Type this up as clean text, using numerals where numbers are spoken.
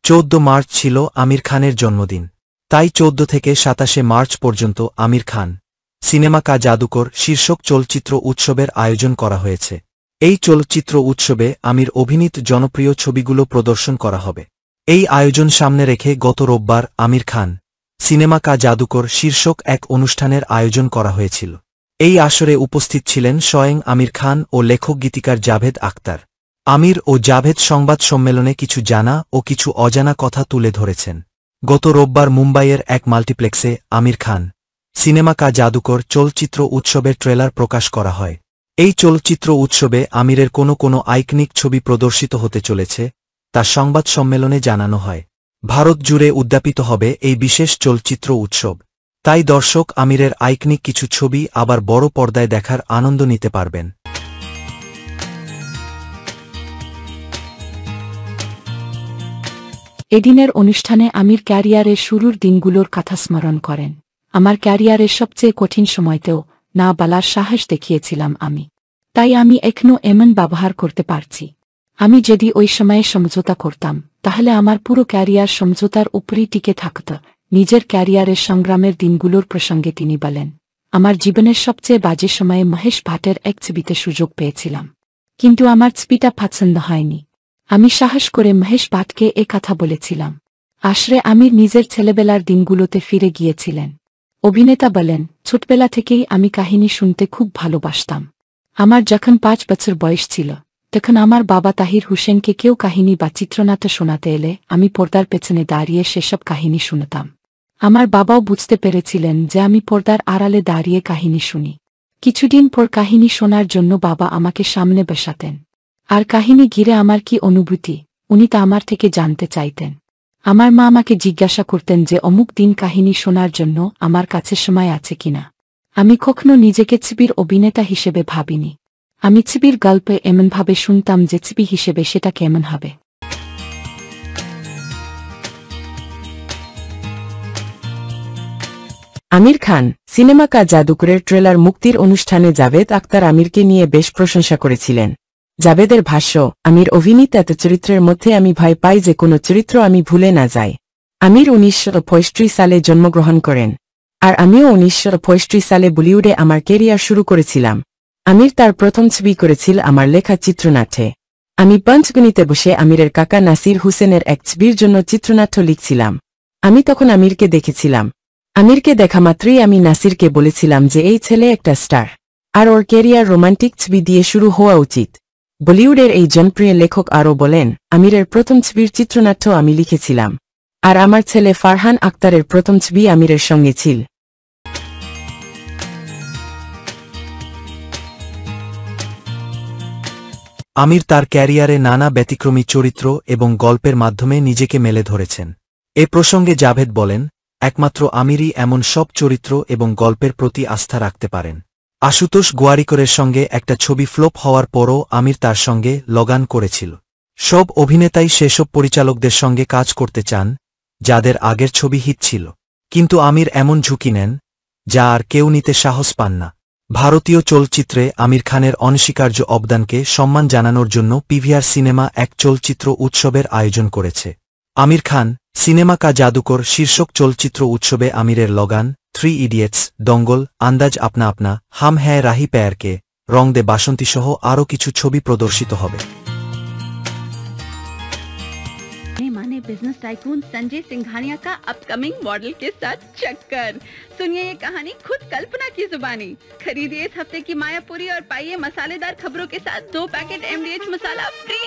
14 March ছিল আমির খানের জন্মদিন। তাই 14 থেকে 27 মার্চ পর্যন্ত আমির খান সিনেমা কা জাদুকর শীর্ষক চলচ্চিত্র উৎসবের আয়োজন করা হয়েছে। এই চলচ্চিত্র উৎসবে আমির অভিনীত জনপ্রিয় ছবিগুলো প্রদর্শন করা হবে। এই আয়োজন সামনে রেখে গত রোববার আমির খান সিনেমা কা জাদুকর শীর্ষক এক অনুষ্ঠানের আয়োজন করা হয়েছিল। এই আসরে উপস্থিত ছিলেন স্বয়ং আমির খান ও লেখক গীতিকার জাভেদ আখতার। আমির ও জাভেদ সংবাদ সম্মেলনে কিছু জানা ও কিছু অজানা কথা তুলে ধরেছেন। গত রোববার মুম্বাইয়ের এক মাল্টিপ্লেক্সে আমির খান সিনেমা কা জাদুকর চলচ্চিত্র উৎসবের ট্রেলার প্রকাশ করা হয়। এই চলচ্চিত্র উৎসবে আমিরের কোনো আইকনিক ছবি প্রদর্শিত হতে চলেছে তা সংবাদ সম্মেলনে জানানো হয়। ভারত জুড়ে উদ্যাপিত হবে এই বিশেষ চলচ্চিত্র উৎসব। তাই দর্শক আমিরের আইকনিক কিছু ছবি আবার বড় পর্দায় দেখার আনন্দ নিতে পারবেন। এদিনের অনুষ্ঠানে আমির ক্যারিয়ারের শুরুর দিনগুলোর কথা স্মরণ করেন। আমার ক্যারিয়ারের সবচেয়ে কঠিন সময়তেও না বলার সাহস দেখিয়েছিলাম আমি। তাই আমি এখনও এমন ব্যবহার করতে পারছি। আমি যদি ওই সময়ে সমঝোতা করতাম তাহলে আমার পুরো ক্যারিয়ার সমঝোতার উপরই টিকে থাকত। নিজের ক্যারিয়ারের সংগ্রামের দিনগুলোর প্রসঙ্গে তিনি বলেন, আমার জীবনের সবচেয়ে বাজে সময়ে মহেশ ভাটের এক ছবিতে সুযোগ পেয়েছিলাম, কিন্তু আমার ছবিটা পছন্দ হয়নি। আমি সাহস করে মহেশ ভাটকে এ কথা বলেছিলাম। আশরে আমির নিজের ছেলেবেলার দিনগুলোতে ফিরে গিয়েছিলেন। অভিনেতা বলেন, ছোটবেলা থেকেই আমি কাহিনী শুনতে খুব ভালোবাসতাম। আমার যখন 5 বছর বয়স ছিল তখন আমার বাবা তাহির হুসেনকে কেউ কাহিনী বা চিত্রনাট্য শোনাতে এলে আমি পর্দার পেছনে দাঁড়িয়ে সেসব কাহিনী শুনতাম। আমার বাবাও বুঝতে পেরেছিলেন যে আমি পর্দার আড়ালে দাঁড়িয়ে কাহিনী শুনি। কিছুদিন পর কাহিনী শোনার জন্য বাবা আমাকে সামনে বসাতেন। আর কাহিনী ঘিরে আমার কি অনুভূতি উনি তা আমার থেকে জানতে চাইতেন। আমার মা আমাকে জিজ্ঞাসা করতেন যে অমুক দিন কাহিনী শোনার জন্য আমার কাছে সময় আছে কিনা। আমি কখনো নিজেকে ছবির অভিনেতা হিসেবে ভাবিনি। আমি ছবির গল্পে এমনভাবে শুনতাম যে ছবি হিসেবে সেটা কেমন হবে। আমির খান সিনেমা কা জাদুকরের ট্রেলার মুক্তির অনুষ্ঠানে জাভেদ আখতার আমিরকে নিয়ে বেশ প্রশংসা করেছিলেন। জাভেদের ভাষ্য, আমির অভিনীত এত চরিত্রের মধ্যে আমি ভয় পাই যে কোনো চরিত্র আমি ভুলে না যাই। আমির 1965 সালে জন্মগ্রহণ করেন, আর আমিও 1965 সালে বলিউডে আমার কেরিয়ার শুরু করেছিলাম। আমির তার প্রথম ছবি করেছিল আমার লেখা চিত্রনাট্যে। আমি পঞ্চগণিতে বসে আমিরের কাকা নাসির হুসেনের এক ছবির জন্য চিত্রনাট্য লিখছিলাম। আমি তখন আমিরকে দেখেছিলাম। আমিরকে দেখা মাত্রই আমি নাসিরকে বলেছিলাম যে এই ছেলে একটা স্টার, আর ওর কেরিয়ার রোমান্টিক ছবি দিয়ে শুরু হওয়া উচিত। বলিউডের এই জনপ্রিয় লেখক আরও বলেন, আমিরের প্রথম ছবির চিত্রনাট্য আমি লিখেছিলাম, আর আমার ছেলে ফারহান আক্তারের প্রথম ছবি আমিরের সঙ্গে ছিল। আমির তার ক্যারিয়ারে নানা ব্যতিক্রমী চরিত্র এবং গল্পের মাধ্যমে নিজেকে মেলে ধরেছেন। এ প্রসঙ্গে জাভেদ বলেন, একমাত্র আমিরই এমন সব চরিত্র এবং গল্পের প্রতি আস্থা রাখতে পারেন। আশুতোষ গোয়ারিকরের সঙ্গে একটা ছবি ফ্লপ হওয়ার পরও আমির তার সঙ্গে লাগান করেছিল। সব অভিনেতাই সেসব পরিচালকদের সঙ্গে কাজ করতে চান যাদের আগের ছবি হিট ছিল, কিন্তু আমির এমন ঝুঁকি নেন যা আর কেউ নিতে সাহস পান না। ভারতীয় চলচ্চিত্রে আমির খানের অনস্বীকার্য অবদানকে সম্মান জানানোর জন্য পিভিআর সিনেমা এক চলচ্চিত্র উৎসবের আয়োজন করেছে। আমির খান সিনেমা কা জাদুকর শীর্ষক চলচ্চিত্র উৎসবে আমিরের লাগান, 3 ইডিয়েটস, দঙ্গল, আন্দাজ আপনা আপনা, হাম হ্যায় রাহি প্যার কে, রং দে বাসন্তী সহ আরও কিছু ছবি প্রদর্শিত হবে। माने बिजनेस टाइकून संजय सिंघानिया का अपकमिंग मॉडल के साथ चक्कर। सुनिए ये कहानी खुद कल्पना की जुबानी। खरीदिए इस हफ्ते की मायापुरी और पाइए मसालेदार खबरों के साथ 2 पैकेट MDH मसाला फ्री।